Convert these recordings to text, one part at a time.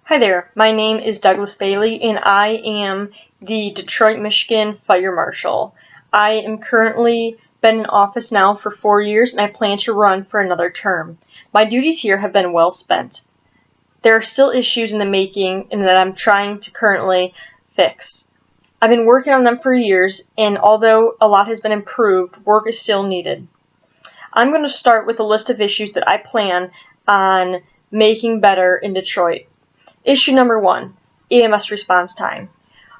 Hi there, my name is Douglas Bailey and I am the Detroit, Michigan Fire Marshal. I am currently been in office now for 4 years and I plan to run for another term. My duties here have been well spent. There are still issues in the making and that I'm trying to currently fix. I've been working on them for years and although a lot has been improved, work is still needed. I'm going to start with a list of issues that I plan on making better in Detroit. Issue number 1, EMS response time.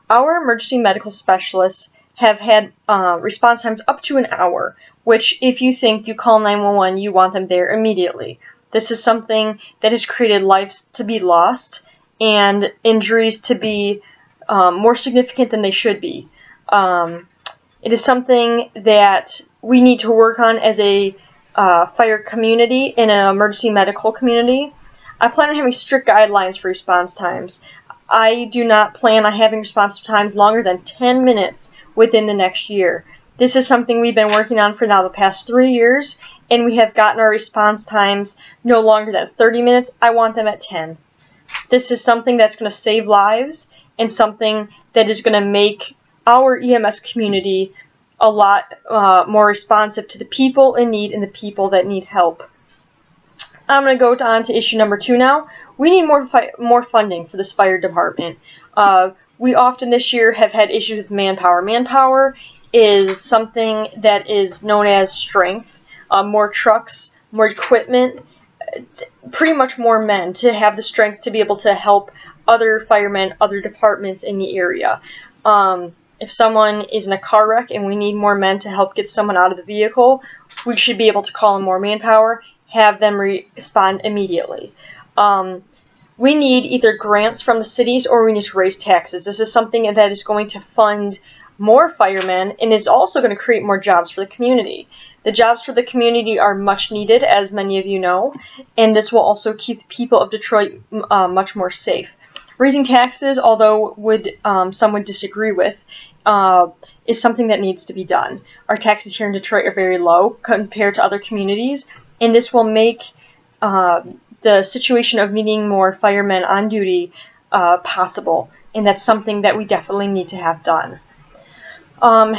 Our emergency medical specialists have had response times up to an hour, which if you think you call 911, you want them there immediately. This is something that has created lives to be lost and injuries to be more significant than they should be. It is something that we need to work on as a fire community and an emergency medical community. I plan on having strict guidelines for response times. I do not plan on having response times longer than 10 minutes within the next year. This is something we've been working on for now the past 3 years, and we have gotten our response times no longer than 30 minutes. I want them at 10. This is something that's going to save lives and something that is going to make our EMS community a lot more responsive to the people in need and the people that need help. I'm going to go on to issue number 2 now. We need more funding for this fire department. We often this year have had issues with manpower. Manpower is something that is known as strength. More trucks, more equipment, pretty much more men to have the strength to be able to help other firemen, other departments in the area. If someone is in a car wreck and we need more men to help get someone out of the vehicle, we should be able to call in more manpower, have them respond immediately. We need either grants from the cities or we need to raise taxes. This is something that is going to fund more firemen and is also going to create more jobs for the community. The jobs for the community are much needed, as many of you know, and this will also keep the people of Detroit much more safe. Raising taxes, although some would disagree with, is something that needs to be done. Our taxes here in Detroit are very low compared to other communities, and this will make the situation of needing more firemen on duty possible, and that's something that we definitely need to have done. I'm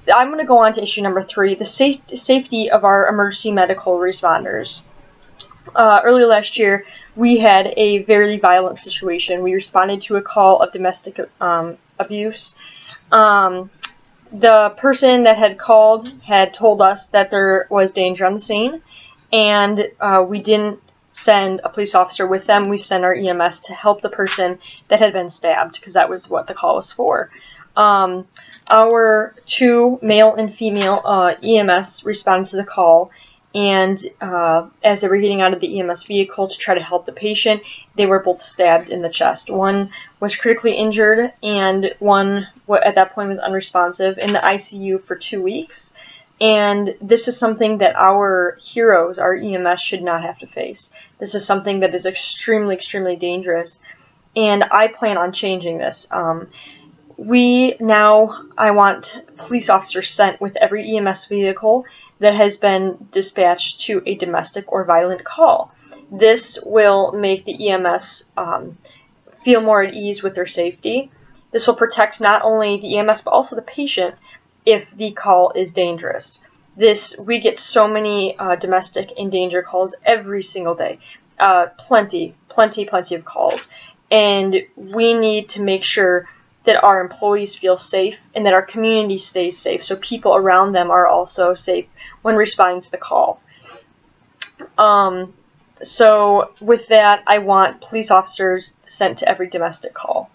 going to go on to issue number 3, the safety of our emergency medical responders. Earlier last year, we had a very violent situation. We responded to a call of domestic abuse. The person that had called had told us that there was danger on the scene, and we didn't send a police officer with them. We sent our EMS to help the person that had been stabbed, because that was what the call was for. Our 2 male and female EMS responded to the call, and as they were getting out of the EMS vehicle to try to help the patient, they were both stabbed in the chest. One was critically injured, and one at that point was unresponsive in the ICU for 2 weeks. And this is something that our heroes, our EMS, should not have to face. This is something that is extremely, extremely dangerous, and I plan on changing this. I want police officers sent with every EMS vehicle that has been dispatched to a domestic or violent call. This will make the EMS feel more at ease with their safety. This will protect not only the EMS but also the patient if the call is dangerous. We get so many domestic and danger calls every single day. Plenty of calls. And we need to make sure that our employees feel safe and that our community stays safe, so people around them are also safe when responding to the call. So with that, I want police officers sent to every domestic call.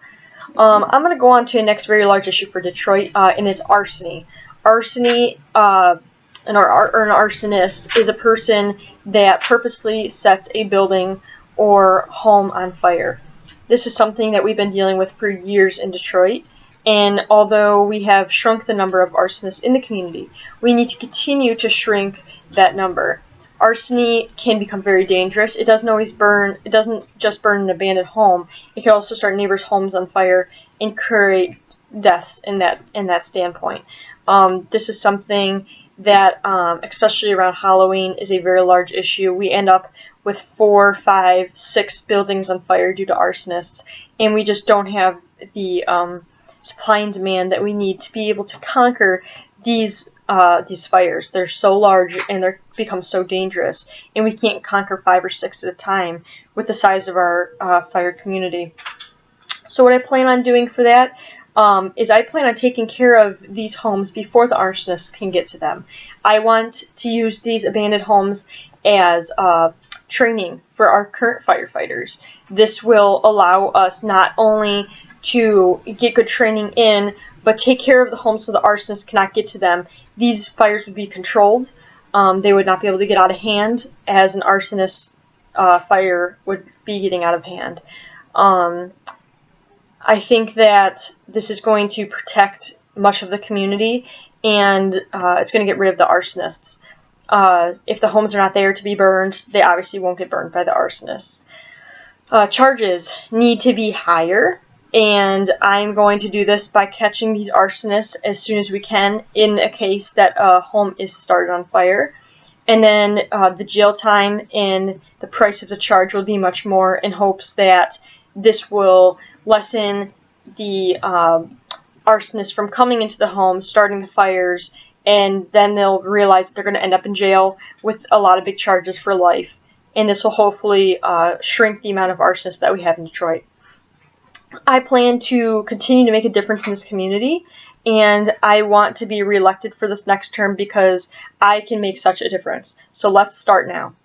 I'm going to go on to the next very large issue for Detroit, and it's larceny. Larceny, an arsonist is a person that purposely sets a building or home on fire. This is something that we've been dealing with for years in Detroit, and although we have shrunk the number of arsonists in the community, we need to continue to shrink that number. Arsony can become very dangerous. It doesn't just burn an abandoned home. It can also start neighbors' homes on fire and create deaths in that standpoint. This is something that, especially around Halloween, is a very large issue. We end up with 4, 5, 6 buildings on fire due to arsonists, and we just don't have the supply and demand that we need to be able to conquer these fires. They're so large and they become so dangerous, and we can't conquer 5 or 6 at a time with the size of our fire community. So what I plan on doing for that is I plan on taking care of these homes before the arsonists can get to them. I want to use these abandoned homes as training for our current firefighters. This will allow us not only to get good training in, but take care of the homes so the arsonists cannot get to them. These fires would be controlled. They would not be able to get out of hand as an arsonist fire would be getting out of hand. I think that this is going to protect much of the community, and it's going to get rid of the arsonists. If the homes are not there to be burned, they obviously won't get burned by the arsonists. Charges need to be higher, and I'm going to do this by catching these arsonists as soon as we can in a case that a home is started on fire. And then the jail time and the price of the charge will be much more, in hopes that this will lessen the arsonists from coming into the home, starting the fires, and then they'll realize that they're going to end up in jail with a lot of big charges for life. And this will hopefully shrink the amount of arsonists that we have in Detroit. I plan to continue to make a difference in this community, and I want to be reelected for this next term because I can make such a difference. So let's start now.